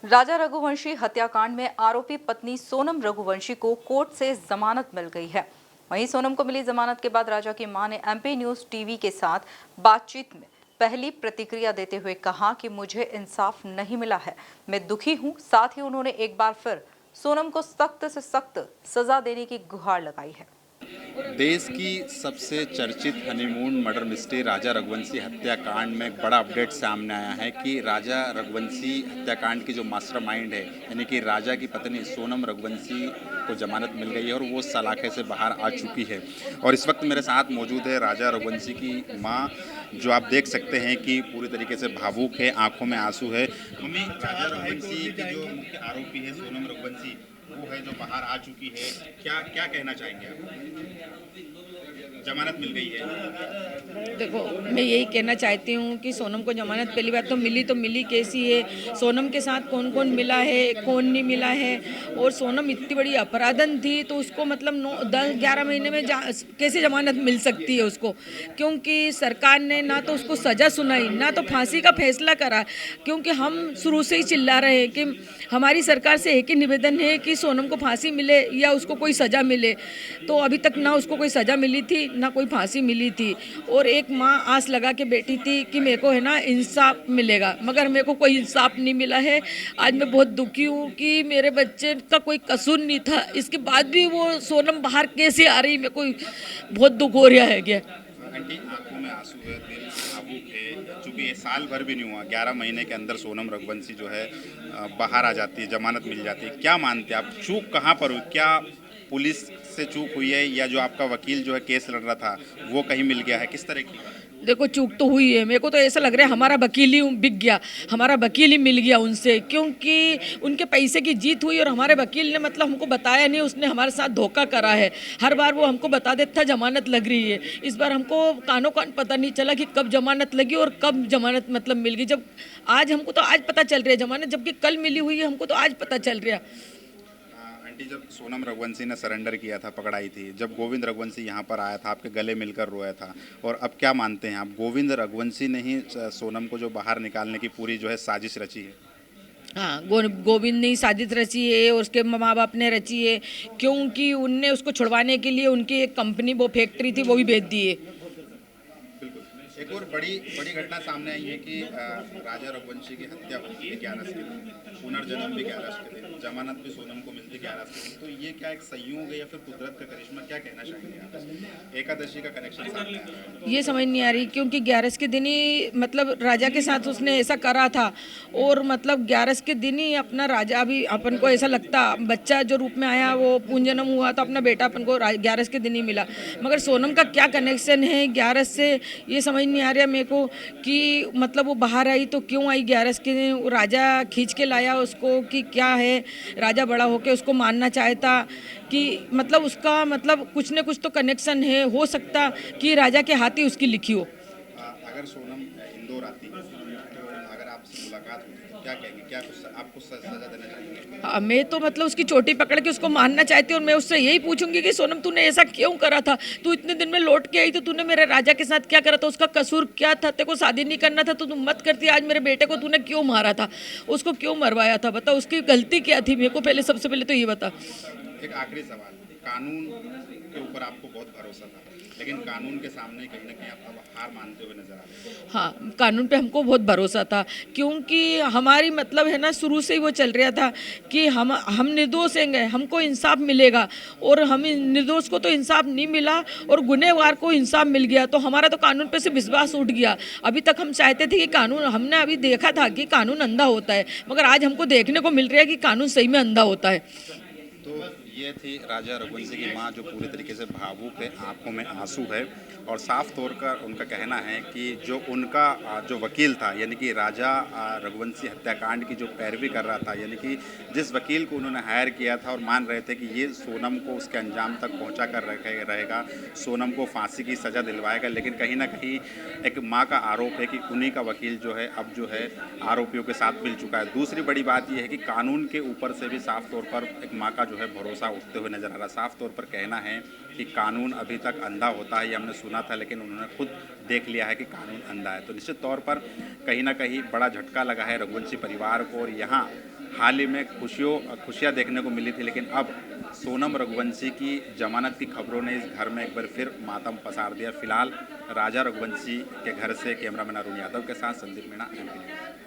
राजा रघुवंशी हत्याकांड में आरोपी पत्नी सोनम रघुवंशी को कोर्ट से जमानत मिल गई है। वहीं सोनम को मिली जमानत के बाद राजा की मां ने एमपी न्यूज टीवी के साथ बातचीत में पहली प्रतिक्रिया देते हुए कहा कि मुझे इंसाफ नहीं मिला है, मैं दुखी हूं। साथ ही उन्होंने एक बार फिर सोनम को सख्त से सख्त सजा देने की गुहार लगाई है। देश की सबसे चर्चित हनीमून मर्डर मिस्ट्री राजा रघुवंशी हत्याकांड में एक बड़ा अपडेट सामने आया है कि राजा रघुवंशी हत्याकांड की जो मास्टरमाइंड है, यानी कि राजा की पत्नी सोनम रघुवंशी को जमानत मिल गई है और वो सलाखे से बाहर आ चुकी है। और इस वक्त मेरे साथ मौजूद है राजा रघुवंशी की मां, जो आप देख सकते हैं कि पूरी तरीके से भावुक है, आंखों में आंसू है। मम्मी, राजा रघुवंशी की जो मुख्य आरोपी है सोनम रघुवंशी, वो है जो बाहर आ चुकी है, क्या क्या कहना चाहेंगे आप? जमानत मिल गई है। देखो, मैं यही कहना चाहती हूँ कि सोनम को जमानत पहली बात तो मिली कैसी है, सोनम के साथ कौन कौन मिला है, कौन नहीं मिला है। और सोनम इतनी बड़ी अपराधन थी तो उसको मतलब 9-10-11 महीने में कैसे जमानत मिल सकती है उसको, क्योंकि सरकार ने ना तो उसको सज़ा सुनाई ना तो फांसी का फैसला करा। क्योंकि हम शुरू से ही चिल्ला रहे हैं कि हमारी सरकार से एक ही निवेदन है कि सोनम को फांसी मिले या उसको कोई सज़ा मिले। तो अभी तक ना उसको कोई सज़ा मिली थी ना कोई फांसी मिली थी। और एक माँ आस लगा के बैठी थी कि मेरे को है ना इंसाफ मिलेगा, मगर मेरे को कोई इंसाफ नहीं मिला है। आज मैं बहुत दुखी हूँ कि मेरे बच्चे का कोई कसूर नहीं था, इसके बाद भी वो सोनम बाहर कैसे आ रही, मेरे को बहुत दुख हो रहा है। क्या आंटी, आंखों में आंसू है, दिल भावुक है, चूंकि ये साल भर भी नहीं हुआ, 11 महीने के अंदर सोनम रघुवंशी जो है बाहर आ जाती है, जमानत मिल जाती है। क्या मानते हैं आप, चूक कहाँ पर हुई? क्या पुलिस से चूक हुई है या जो आपका वकील जो है केस लड़ रहा था वो कहीं मिल गया है? किस तरह की? देखो, चूक तो हुई है। मेरे को तो ऐसा लग रहा है हमारा वकील ही बिक गया, हमारा वकील ही मिल गया उनसे, क्योंकि उनके पैसे की जीत हुई और हमारे वकील ने मतलब हमको बताया नहीं, उसने हमारे साथ धोखा करा है। हर बार वो हमको बता देता जमानत लग रही है, इस बार हमको कानों कान पता नहीं चला कि कब जमानत लगी और कब जमानत मतलब मिल गई। जब आज हमको तो आज पता चल रही है जमानत, जबकि कल मिली हुई है, हमको तो आज पता चल रहा है। आंटी, जब सोनम रघुवंशी ने सरेंडर किया था, पकड़ाई थी, जब गोविंद रघुवंशी यहाँ पर आया था, आपके गले मिलकर रोया था, और अब क्या मानते हैं आप, गोविंद रघुवंशी ने ही सोनम को जो बाहर निकालने की पूरी जो है साजिश रची है? हाँ, गोविंद ने ही साजिश रची है और उसके माँ बाप ने रची है, क्योंकि उनने उसको छुड़वाने के लिए उनकी एक कंपनी, वो फैक्ट्री थी, वो भी बेच दी है। बिल्कुल। एक और बड़ी बड़ी घटना सामने आई है कि राजा रघुवंशी की हत्या होती है 11 के दिन, पुनर्जन्म भी 11 के दिन, जमानत भी सोनम को मिलती 11 के दिन। तो ये क्या एक संयोग है या फिर कुदरत का करिश्मा, क्या कहना चाहेंगे आप? एकादशी का कनेक्शन सामने आ रहा है। ये समझ नहीं आ रही, क्योंकि 11 के दिन ही मतलब राजा के साथ उसने ऐसा करा था, और मतलब 11 के दिन ही अपना राजा भी, अपन को ऐसा लगता बच्चा जो रूप में आया वो पुनर्जन्म हुआ तो अपना बेटा अपन को 11 के दिन ही मिला। मगर सोनम का क्या कनेक्शन है 11 से, ये समझ नहीं आ रहा मेरे को कि मतलब वो बाहर आई तो क्यों आई 11 के दिन, राजा खींच के लाया उसको कि क्या है, राजा बड़ा होके उसको मानना चाहता कि मतलब उसका मतलब कुछ न कुछ तो कनेक्शन है, हो सकता कि राजा के हाथ ही उसकी लिखी हो। अगर सोनम इंदौर आती है तो अगर आपसे मुलाकात होती तो क्या कहेंगे, क्या कुछ आपको सजा देना चाहेंगे? मैं तो मतलब उसकी चोटी पकड़ के उसको मानना चाहती हूँ, और मैं उससे यही पूछूंगी कि सोनम तूने ऐसा क्यों करा था, तू इतने दिन में लौट के आई तो तूने मेरे राजा के साथ क्या करा था, उसका कसूर क्या था, तेरे को शादी नहीं करना था तो तू मत करती, आज मेरे बेटे को तूने क्यों मारा था, उसको क्यों मरवाया था, बता उसकी गलती क्या थी, मेरे को पहले सबसे पहले तो ये बता। एक आखिरी सवाल, कानून के ऊपर आपको बहुत भरोसा था, लेकिन कानून के सामने कहीं ना कहीं आप अब हार मानते हुए नजर आ रहे हैं। हाँ, कानून पे हमको बहुत भरोसा था, क्योंकि हमारी मतलब है ना शुरू से ही वो चल रहा था कि हम निर्दोष हैं, हमको इंसाफ मिलेगा, और हम निर्दोष को तो इंसाफ नहीं मिला और गुनहगार को इंसाफ मिल गया, तो हमारा तो कानून पे से विश्वास उठ गया। अभी तक हम चाहते थे कि कानून, हमने अभी देखा था कि कानून अंधा होता है, मगर आज हमको देखने को मिल रहा है कि कानून सही में अंधा होता है। तो ये थी राजा रघुवंशी की मां, जो पूरी तरीके से भावुक है, आंखों में आंसू है, और साफ तौर पर उनका कहना है कि जो उनका जो वकील था, यानी कि राजा रघुवंशी हत्याकांड की जो पैरवी कर रहा था, यानी कि जिस वकील को उन्होंने हायर किया था और मान रहे थे कि ये सोनम को उसके अंजाम तक पहुंचा कर रहेगा, सोनम को फांसी की सज़ा दिलवाएगा, लेकिन कहीं ना कहीं एक माँ का आरोप है कि उन्हीं का वकील जो है अब जो है आरोपियों के साथ मिल चुका है। दूसरी बड़ी बात यह है कि कानून के ऊपर से भी साफ तौर पर एक माँ का जो है भरोसा उठते हुए नजर आ रहा। साफ तौर पर कहना है कि कानून अभी तक अंधा होता है, ये हमने सुना था, लेकिन उन्होंने खुद देख लिया है कि कानून अंधा है। तो निश्चित तौर पर कहीं ना कहीं बड़ा झटका लगा है रघुवंशी परिवार को, और यहाँ हाल ही में खुशियाँ देखने को मिली थी, लेकिन अब सोनम रघुवंशी की जमानत की खबरों ने इस घर में एक बार फिर मातम पसार दिया। फिलहाल राजा रघुवंशी के घर से कैमरामैन अरुण यादव के साथ संदीप मीणा, MP न्यूज़।